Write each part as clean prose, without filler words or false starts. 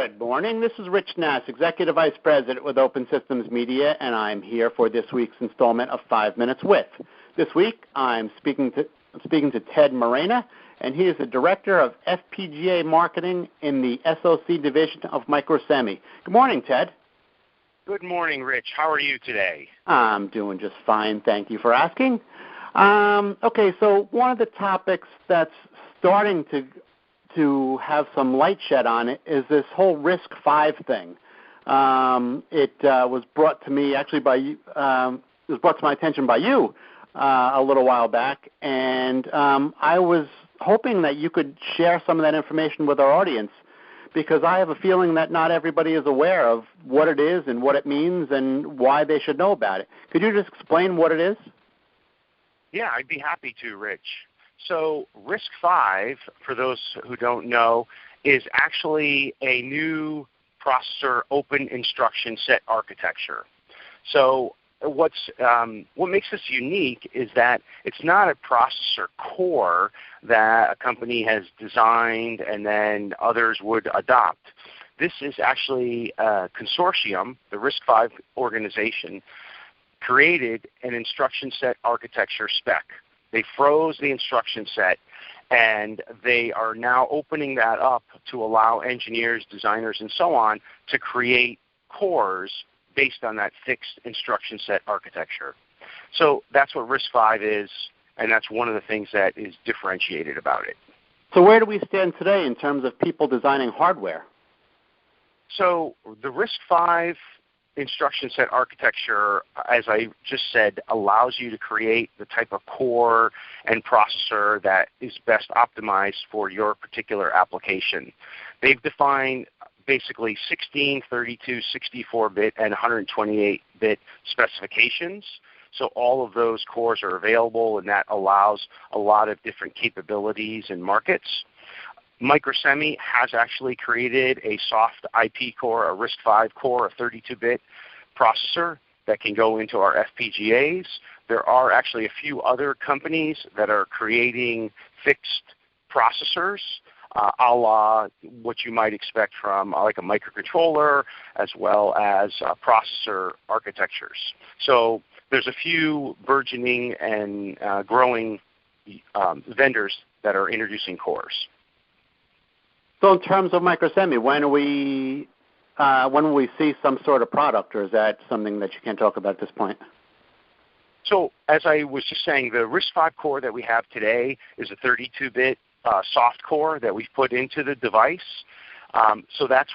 Good morning. This is Rich Nass, Executive Vice President with Open Systems Media, and I'm here for this week's installment of 5 Minutes With. This week, I'm speaking to Ted Marena, and he is the Director of FPGA Marketing in the SoC division of Microsemi. Good morning, Ted. Good morning, Rich. How are you today? I'm doing just fine. Thank you for asking. Okay, so one of the topics that's starting to have some light shed on it is this whole RISC V thing. It was brought to me actually by it was brought to my attention by you a little while back, and I was hoping that you could share some of that information with our audience, because I have a feeling that not everybody is aware of what it is and what it means and why they should know about it. Could you just explain what it is? Yeah, I'd be happy to, Rich. So RISC V, for those who don't know, is actually a new processor open instruction set architecture. So what makes this unique is that it's not a processor core that a company has designed and then others would adopt. This is actually a consortium, the RISC V organization, created an instruction set architecture spec. They froze the instruction set, and they are now opening that up to allow engineers, designers, and so on to create cores based on that fixed instruction set architecture. So that's what RISC V is, and that's one of the things that is differentiated about it. So where do we stand today in terms of people designing hardware? So the RISC V instruction set architecture, as I just said, allows you to create the type of core and processor that is best optimized for your particular application. They've defined basically 16, 32, 64-bit, and 128-bit specifications. So all of those cores are available, and that allows a lot of different capabilities and markets. Microsemi has actually created a soft IP core, a RISC V core, a 32-bit processor that can go into our FPGAs. There are actually a few other companies that are creating fixed processors, a la what you might expect from like a microcontroller, as well as processor architectures. So there's a few burgeoning and growing vendors that are introducing cores. So in terms of Microsemi, when will we see some sort of product, or is that something that you can't talk about at this point? So as I was just saying, the RISC V core that we have today is a 32-bit soft core that we've put into the device. So that's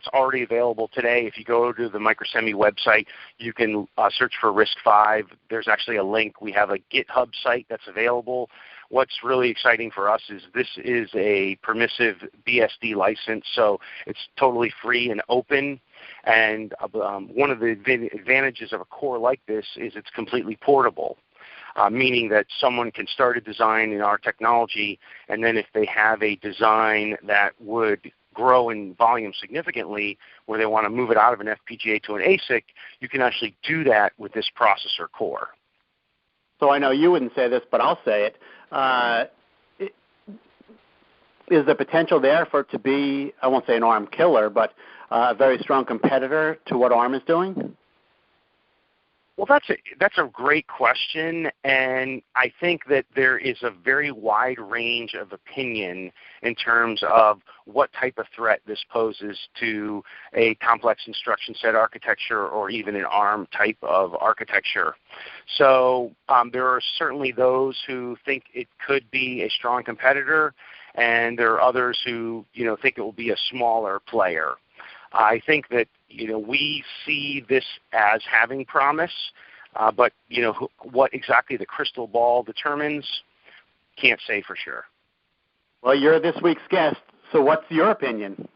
already available today. If you go to the Microsemi website, you can search for RISC V. There's actually a link. We have a GitHub site that's available. What's really exciting for us is this is a permissive BSD license, so it's totally free and open. And one of the advantages of a core like this is it's completely portable, meaning that someone can start a design in our technology, and then if they have a design that would grow in volume significantly, where they want to move it out of an FPGA to an ASIC, you can actually do that with this processor core. So I know you wouldn't say this, but I'll say it. Is the potential there for it to be, I won't say an ARM killer, but a very strong competitor to what ARM is doing? Well, that's a great question, and I think that there is a very wide range of opinion in terms of what type of threat this poses to a complex instruction set architecture or even an ARM type of architecture. So there are certainly those who think it could be a strong competitor, and there are others who think it will be a smaller player. I think that we see this as having promise, but what exactly the crystal ball determines, can't say for sure. Well, you're this week's guest, so what's your opinion?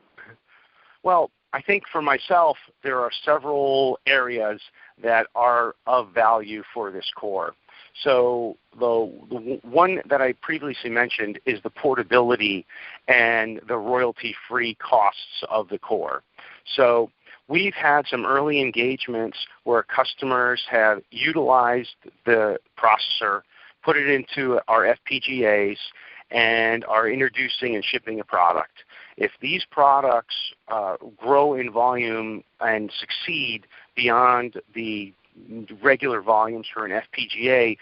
Well, I think for myself, there are several areas that are of value for this core. So the one that I previously mentioned is the portability and the royalty-free costs of the core. So we've had some early engagements where customers have utilized the processor, put it into our FPGAs, and are introducing and shipping a product. If these products grow in volume and succeed beyond the regular volumes for an FPGA,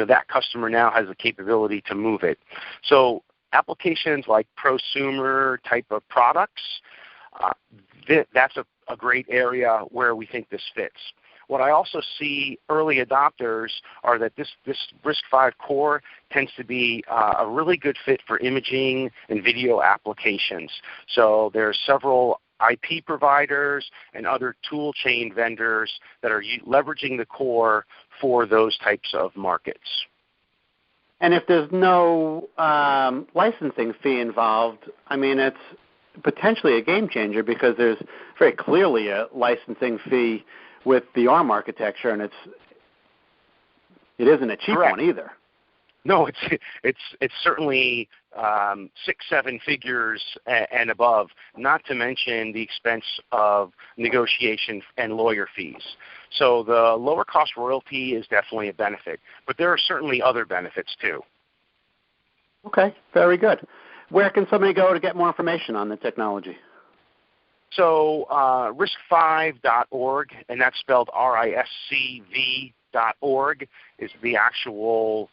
that customer now has the capability to move it. So applications like prosumer type of products, that's a great area where we think this fits. What I also see early adopters are that this RISC V core tends to be a really good fit for imaging and video applications. So there's several IP providers and other tool chain vendors that are leveraging the core for those types of markets. And if there's no licensing fee involved, I mean, it's potentially a game changer because there's very clearly a licensing fee with the ARM architecture, and it isn't a cheap Correct. one either. No, it's certainly 6-7 figures and above, not to mention the expense of negotiation and lawyer fees. So the lower cost royalty is definitely a benefit, but there are certainly other benefits too. Okay, very good. Where can somebody go to get more information on the technology? So RISC5.org, and that's spelled RISCV.org, is the actual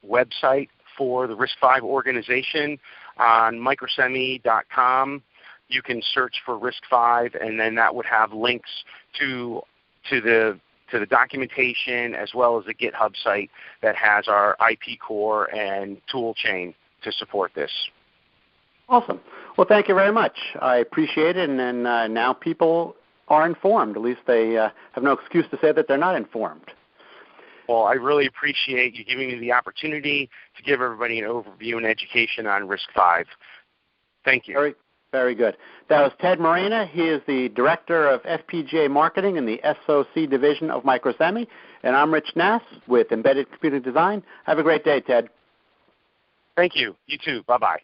website for the RISC V organization. On Microsemi.com, you can search for RISC V, and then that would have links to the documentation as well as the GitHub site that has our IP core and tool chain to support this. Awesome. Well, thank you very much. I appreciate it, and now people are informed. At least they have no excuse to say that they're not informed. Well, I really appreciate you giving me the opportunity to give everybody an overview and education on RISC V. Thank you. Very, very good. That was Ted Marena. He is the Director of FPGA Marketing in the SoC division of Microsemi. And I'm Rich Nass with Embedded Computing Design. Have a great day, Ted. Thank you. You too. Bye-bye.